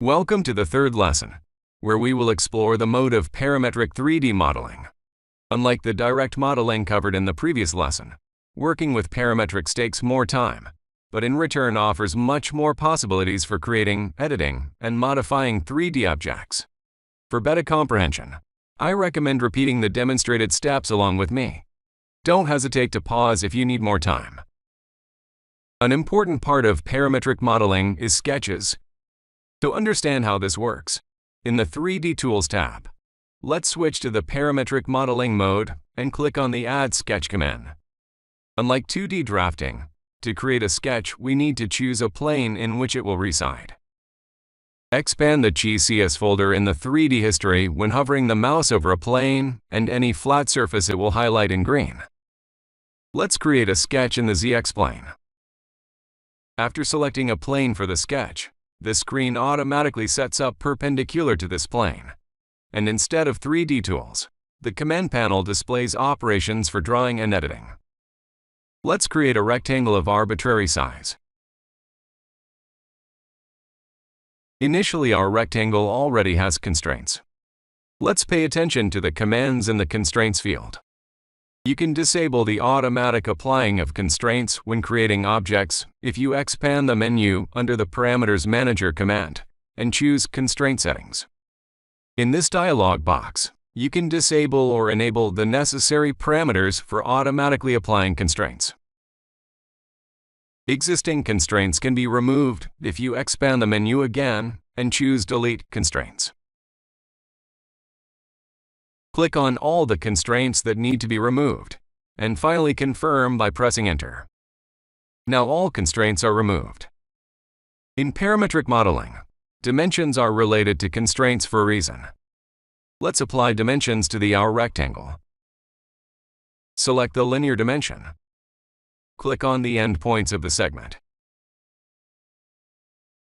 Welcome to the third lesson, where we will explore the mode of parametric 3D modeling. Unlike the direct modeling covered in the previous lesson, working with parametrics takes more time, but in return offers much more possibilities for creating, editing, and modifying 3D objects. For better comprehension, I recommend repeating the demonstrated steps along with me. Don't hesitate to pause if you need more time. An important part of parametric modeling is sketches. To understand how this works, in the 3D Tools tab, let's switch to the parametric modeling mode and click on the Add Sketch command. Unlike 2D drafting, to create a sketch we need to choose a plane in which it will reside. Expand the GCS folder in the 3D history when hovering the mouse over a plane and any flat surface it will highlight in green. Let's create a sketch in the ZX plane. After selecting a plane for the sketch, the screen automatically sets up perpendicular to this plane. And instead of 3D tools, the command panel displays operations for drawing and editing. Let's create a rectangle of arbitrary size. Initially, our rectangle already has constraints. Let's pay attention to the commands in the Constraints field. You can disable the automatic applying of constraints when creating objects if you expand the menu under the Parameters Manager command and choose Constraint Settings. In this dialog box, you can disable or enable the necessary parameters for automatically applying constraints. Existing constraints can be removed if you expand the menu again and choose Delete Constraints. Click on all the constraints that need to be removed, and finally confirm by pressing Enter. Now all constraints are removed. In parametric modeling, dimensions are related to constraints for a reason. Let's apply dimensions to our rectangle. Select the linear dimension. Click on the endpoints of the segment.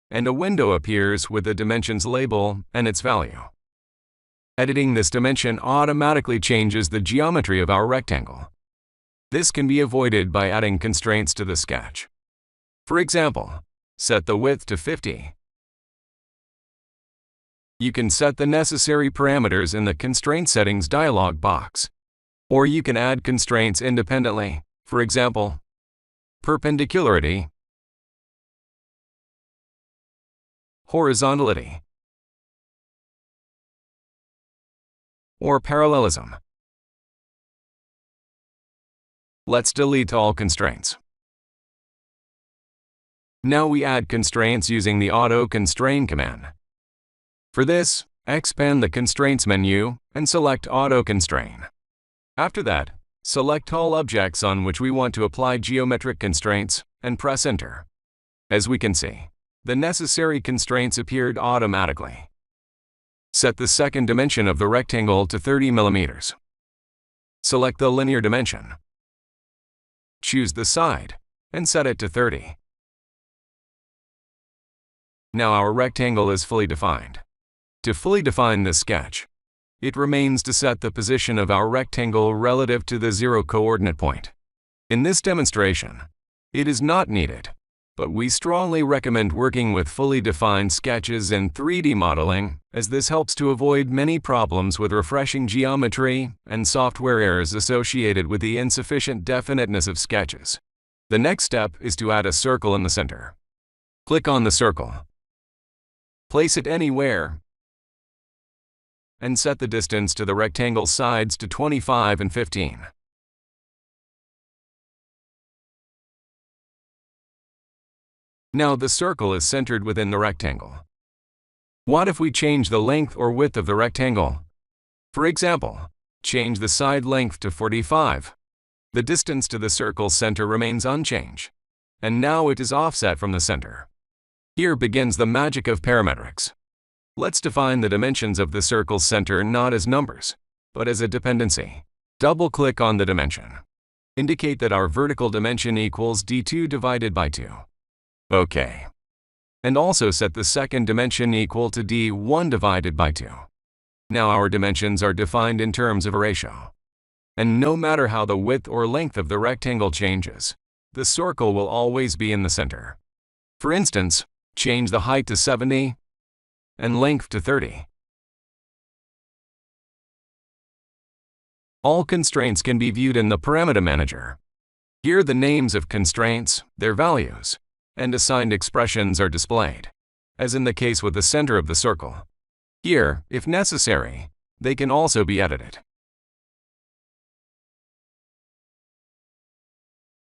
And a window appears with the dimensions label and its value. Editing this dimension automatically changes the geometry of our rectangle. This can be avoided by adding constraints to the sketch. For example, set the width to 50. You can set the necessary parameters in the Constraint Settings dialog box. Or you can add constraints independently, for example, perpendicularity, horizontality, or parallelism. Let's delete all constraints. Now we add constraints using the Auto Constrain command. For this, expand the Constraints menu and select Auto Constrain. After that, select all objects on which we want to apply geometric constraints and press Enter. As we can see, the necessary constraints appeared automatically. Set the second dimension of the rectangle to 30 mm. Select the linear dimension. Choose the side and set it to 30. Now our rectangle is fully defined. To fully define this sketch, it remains to set the position of our rectangle relative to the 0 coordinate point. In this demonstration, it is not needed, but we strongly recommend working with fully defined sketches in 3D modeling, as this helps to avoid many problems with refreshing geometry and software errors associated with the insufficient definiteness of sketches. The next step is to add a circle in the center. Click on the circle. Place it anywhere, and set the distance to the rectangle sides to 25 and 15. Now the circle is centered within the rectangle. What if we change the length or width of the rectangle? For example, change the side length to 45. The distance to the circle's center remains unchanged, and now it is offset from the center. Here begins the magic of parametrics. Let's define the dimensions of the circle's center not as numbers, but as a dependency. Double-click on the dimension. Indicate that our vertical dimension equals d2 divided by 2. OK. And also set the second dimension equal to d1 divided by 2. Now our dimensions are defined in terms of a ratio. And no matter how the width or length of the rectangle changes, the circle will always be in the center. For instance, change the height to 70 and length to 30. All constraints can be viewed in the Parameter Manager. Here the names of constraints, their values, and assigned expressions are displayed, as in the case with the center of the circle. Here, if necessary, they can also be edited.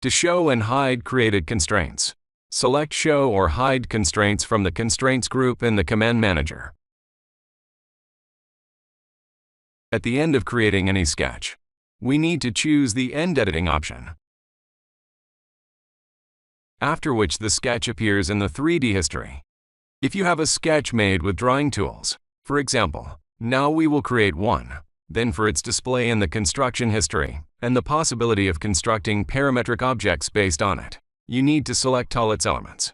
To show and hide created constraints, select Show or Hide Constraints from the Constraints group in the Command Manager. At the end of creating any sketch, we need to choose the End Editing option, after which the sketch appears in the 3D history. If you have a sketch made with drawing tools, for example, now we will create one, then for its display in the construction history and the possibility of constructing parametric objects based on it, you need to select all its elements.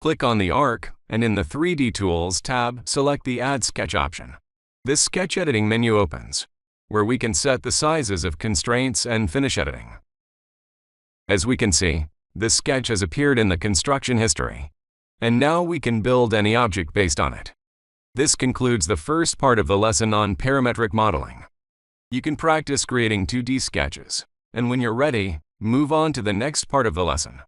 Click on the arc, and in the 3D Tools tab, select the Add Sketch option. This sketch editing menu opens, where we can set the sizes of constraints and finish editing. As we can see, this sketch has appeared in the construction history, and now we can build any object based on it. This concludes the first part of the lesson on parametric modeling. You can practice creating 2D sketches, and when you're ready, move on to the next part of the lesson.